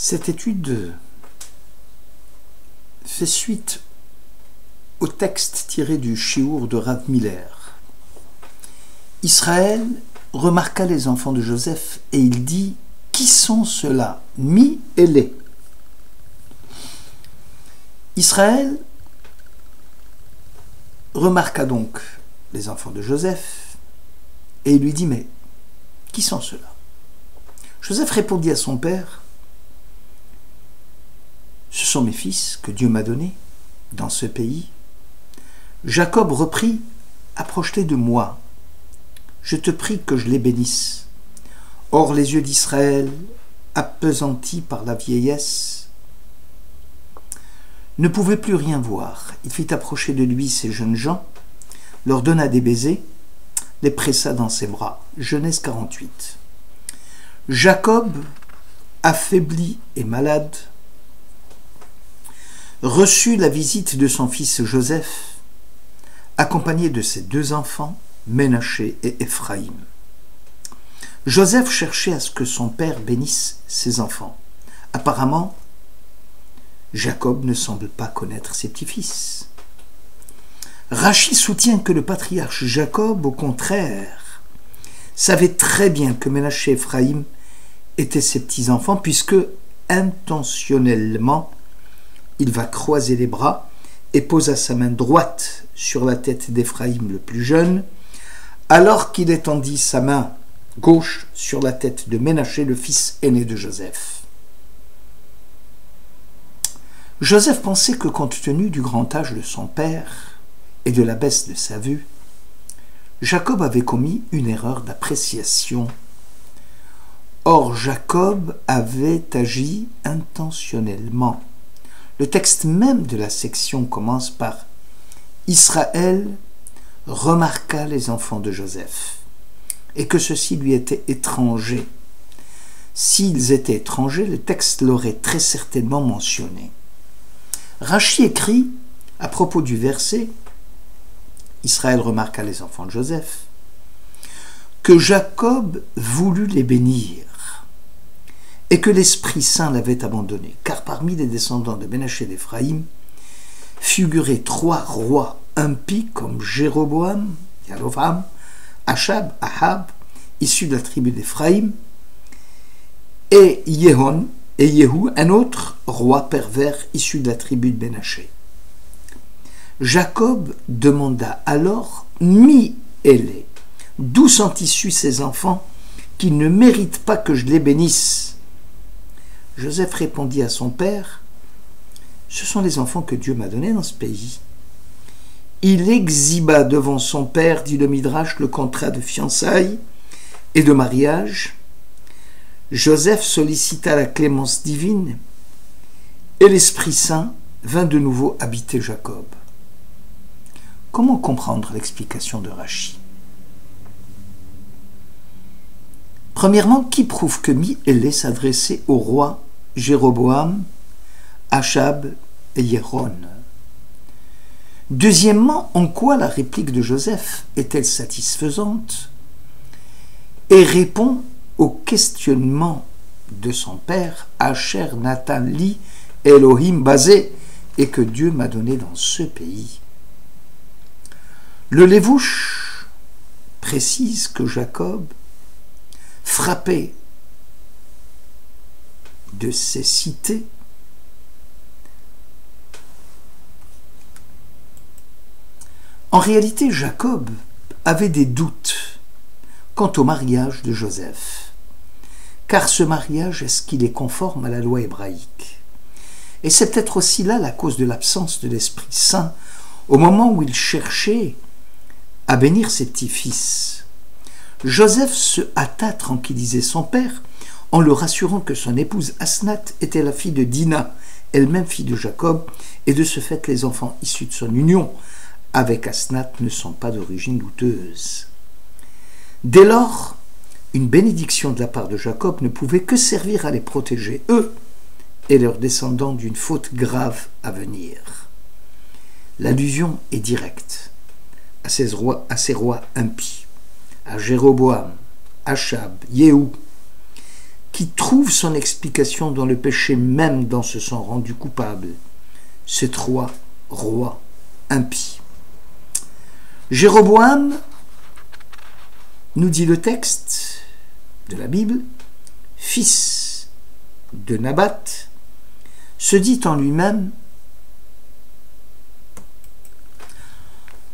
Cette étude fait suite au texte tiré du Shiur de Rav Miller. Israël remarqua les enfants de Joseph et il dit « Qui sont ceux-là? Mi et les ». Israël remarqua donc les enfants de Joseph et il lui dit « Mais qui sont ceux-là » Joseph répondit à son père « Ce sont mes fils que Dieu m'a donnés dans ce pays. » Jacob reprit « Approche-les de moi. Je te prie que je les bénisse. » Or les yeux d'Israël, appesantis par la vieillesse, ne pouvaient plus rien voir. Il fit approcher de lui ces jeunes gens, leur donna des baisers, les pressa dans ses bras. Genèse 48. Jacob, affaibli et malade, reçut la visite de son fils Joseph, accompagné de ses deux enfants, Ménaché et Éphraïm. Joseph cherchait à ce que son père bénisse ses enfants. Apparemment, Jacob ne semble pas connaître ses petits-fils. Rachi soutient que le patriarche Jacob, au contraire, savait très bien que Ménaché et Éphraïm étaient ses petits-enfants, puisque, intentionnellement, il va croiser les bras et posa sa main droite sur la tête d'Éphraïm le plus jeune, alors qu'il étendit sa main gauche sur la tête de Ménaché, le fils aîné de Joseph. Joseph pensait que, compte tenu du grand âge de son père et de la baisse de sa vue, Jacob avait commis une erreur d'appréciation. Or, Jacob avait agi intentionnellement. Le texte même de la section commence par « Israël remarqua les enfants de Joseph » et que ceux-ci lui étaient étrangers. S'ils étaient étrangers, le texte l'aurait très certainement mentionné. Rachi écrit à propos du verset « Israël remarqua les enfants de Joseph » que Jacob voulut les bénir et que l'Esprit Saint l'avait abandonné, car parmi les descendants de Ménaché et d'Éphraïm figuraient trois rois impies comme Jéroboam, Yarovam, Achab, Ahab, issus de la tribu d'Éphraïm, et Yehon et Yehou, un autre roi pervers issu de la tribu de Ménaché. Jacob demanda alors Mi-Élé, d'où sont issus ces enfants qui ne méritent pas que je les bénisse? Joseph répondit à son père, « Ce sont les enfants que Dieu m'a donnés dans ce pays. » Il exhiba devant son père, dit le Midrash, le contrat de fiançailles et de mariage. Joseph sollicita la clémence divine et l'Esprit Saint vint de nouveau habiter Jacob. Comment comprendre l'explication de Rachi? Premièrement, qui prouve que Mi-Élé s'adressait au roi Jéroboam, Achab et Yéron? Deuxièmement, en quoi la réplique de Joseph est-elle satisfaisante et répond au questionnement de son père, Asher Natan Li Elohim basé, et que Dieu m'a donné dans ce pays? Le Lévouche précise que Jacob, frappé de ces cités, en réalité, Jacob avait des doutes quant au mariage de Joseph, car ce mariage, est-ce qu'il est conforme à la loi hébraïque? Et c'est peut-être aussi là la cause de l'absence de l'Esprit Saint au moment où il cherchait à bénir ses petits-fils. Joseph se hâta à tranquilliser son père en le rassurant que son épouse Asnath était la fille de Dina, elle-même fille de Jacob, et de ce fait les enfants issus de son union avec Asnath ne sont pas d'origine douteuse. Dès lors, une bénédiction de la part de Jacob ne pouvait que servir à les protéger, eux et leurs descendants, d'une faute grave à venir. L'allusion est directe à ces rois impies, à Jéroboam, Achab, Yehou, qui trouve son explication dans le péché même dont se sont rendus coupables ces trois rois impies. Jéroboam, nous dit le texte de la Bible, fils de Nabat, se dit en lui-même: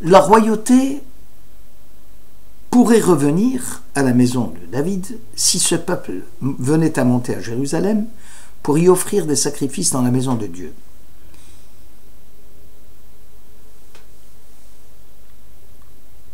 la royauté pourrait revenir à la maison de David si ce peuple venait à monter à Jérusalem pour y offrir des sacrifices dans la maison de Dieu.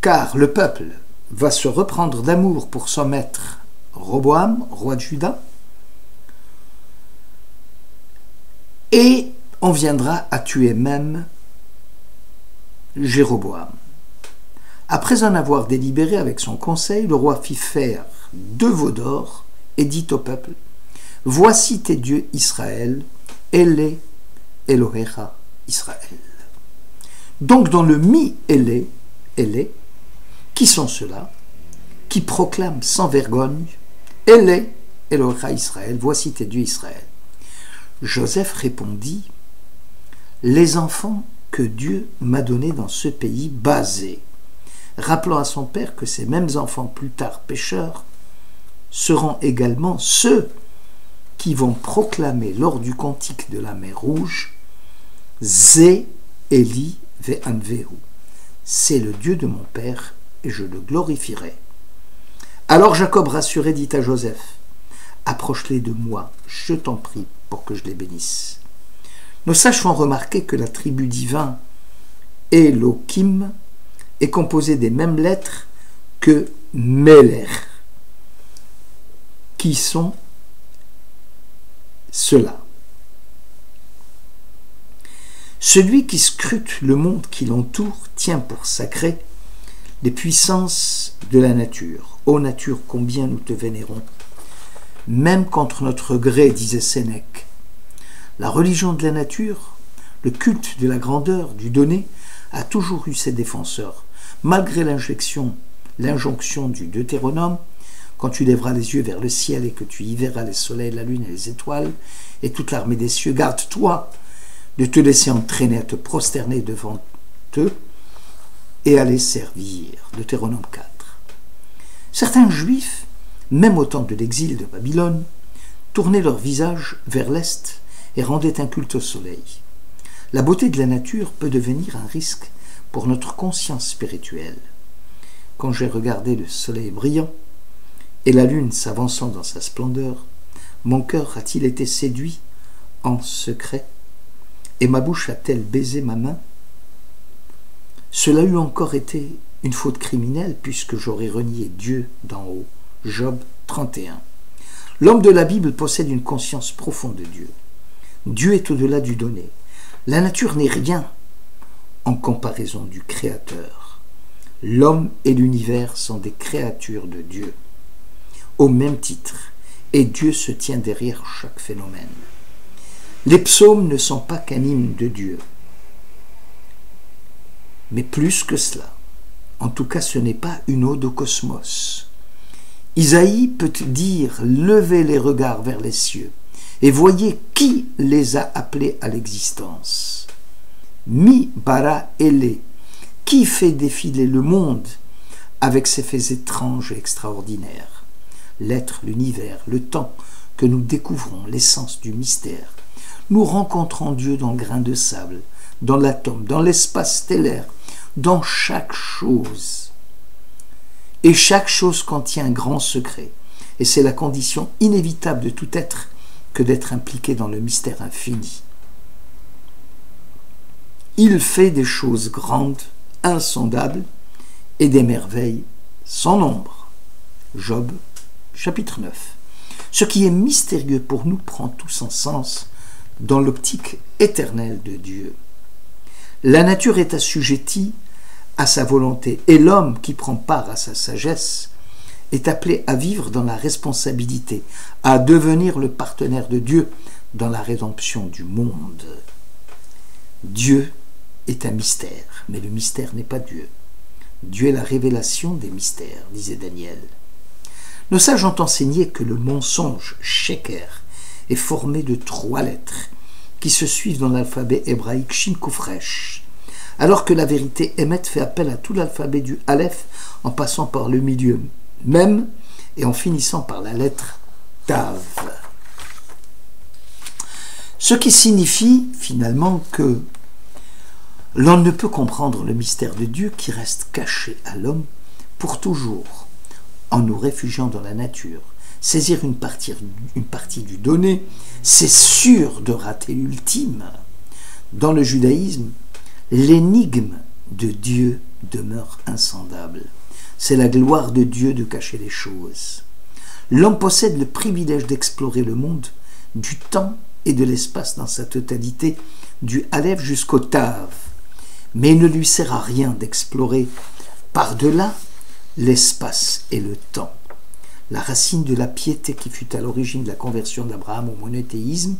Car le peuple va se reprendre d'amour pour son maître Roboam, roi de Juda, et on viendra à tuer même Jéroboam. Après en avoir délibéré avec son conseil, le roi fit faire 2 veaux d'or et dit au peuple: voici tes dieux Israël, Elé, Elohecha, Israël. Donc dans le mi-Elé, Elé, qui sont ceux-là qui proclament sans vergogne: Elé, Elohecha, Israël, voici tes dieux Israël. Joseph répondit: les enfants que Dieu m'a donnés dans ce pays basé, rappelant à son père que ces mêmes enfants plus tard pécheurs seront également ceux qui vont proclamer lors du cantique de la mer Rouge: Zé Eli ve'anvehu, c'est le Dieu de mon père et je le glorifierai. Alors Jacob rassuré dit à Joseph: approche-les de moi, je t'en prie, pour que je les bénisse. Nos sages font remarquer que la tribu divine Elohim est composée des mêmes lettres que Meler, qui sont ceux-là. Celui qui scrute le monde qui l'entoure tient pour sacré les puissances de la nature. Ô nature, combien nous te vénérons, même contre notre gré, disait Sénèque. La religion de la nature, le culte de la grandeur, du donné, a toujours eu ses défenseurs. Malgré l'injonction du Deutéronome, quand tu lèveras les yeux vers le ciel et que tu y verras les soleils, la lune et les étoiles, et toute l'armée des cieux, garde-toi de te laisser entraîner à te prosterner devant eux et à les servir. Deutéronome 4. Certains juifs, même au temps de l'exil de Babylone, tournaient leur visage vers l'est et rendaient un culte au soleil. La beauté de la nature peut devenir un risque pour notre conscience spirituelle. Quand j'ai regardé le soleil brillant et la lune s'avançant dans sa splendeur, mon cœur a-t-il été séduit en secret et ma bouche a-t-elle baisé ma main? Cela eût encore été une faute criminelle puisque j'aurais renié Dieu d'en haut. Job 31. L'homme de la Bible possède une conscience profonde de Dieu. Dieu est au-delà du donné. La nature n'est rien en comparaison du Créateur. L'homme et l'univers sont des créatures de Dieu, au même titre, et Dieu se tient derrière chaque phénomène. Les psaumes ne sont pas qu'un hymne de Dieu, mais plus que cela. En tout cas, ce n'est pas une ode au cosmos. Isaïe peut dire « Levez les regards vers les cieux et voyez qui les a appelés à l'existence. Mi bara ele, qui fait défiler le monde avec ses faits étranges et extraordinaires. L'être, l'univers, le temps que nous découvrons, l'essence du mystère. Nous rencontrons Dieu dans le grain de sable, dans l'atome, dans l'espace stellaire, dans chaque chose. Et chaque chose contient un grand secret. Et c'est la condition inévitable de tout être que d'être impliqué dans le mystère infini. Il fait des choses grandes, insondables, et des merveilles sans nombre. Job, chapitre 9. Ce qui est mystérieux pour nous prend tout son sens dans l'optique éternelle de Dieu. La nature est assujettie à sa volonté, et l'homme qui prend part à sa sagesse est appelé à vivre dans la responsabilité, à devenir le partenaire de Dieu dans la rédemption du monde. Dieu est un mystère, mais le mystère n'est pas Dieu. Dieu est la révélation des mystères, disait Daniel. Nos sages ont enseigné que le mensonge, sheker, est formé de 3 lettres qui se suivent dans l'alphabet hébraïque Shin Kuf Resh, alors que la vérité Emet fait appel à tout l'alphabet du Aleph en passant par le milieu Mem et en finissant par la lettre Tav. Ce qui signifie finalement que l'on ne peut comprendre le mystère de Dieu qui reste caché à l'homme pour toujours en nous réfugiant dans la nature. Saisir une partie du donné, c'est sûr de rater l'ultime. Dans le judaïsme, l'énigme de Dieu demeure insondable. C'est la gloire de Dieu de cacher les choses. L'homme possède le privilège d'explorer le monde, du temps et de l'espace dans sa totalité, du Aleph jusqu'au Tav. Mais il ne lui sert à rien d'explorer par-delà l'espace et le temps. La racine de la piété qui fut à l'origine de la conversion d'Abraham au monothéisme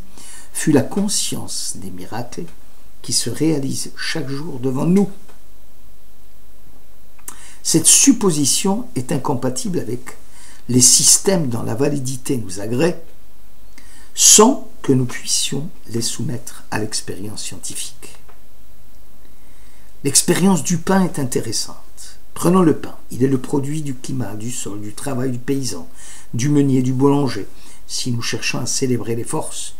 fut la conscience des miracles qui se réalisent chaque jour devant nous. Cette supposition est incompatible avec les systèmes dont la validité nous agrée, sans que nous puissions les soumettre à l'expérience scientifique. L'expérience du pain est intéressante. Prenons le pain. Il est le produit du climat, du sol, du travail du paysan, du meunier, du boulanger. Si nous cherchons à célébrer les forces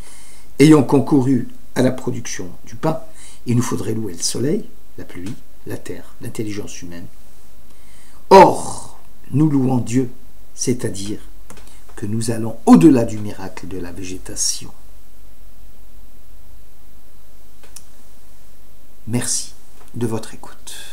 ayant concouru à la production du pain, il nous faudrait louer le soleil, la pluie, la terre, l'intelligence humaine. Or, nous louons Dieu, c'est-à-dire que nous allons au-delà du miracle de la végétation. Merci de votre écoute.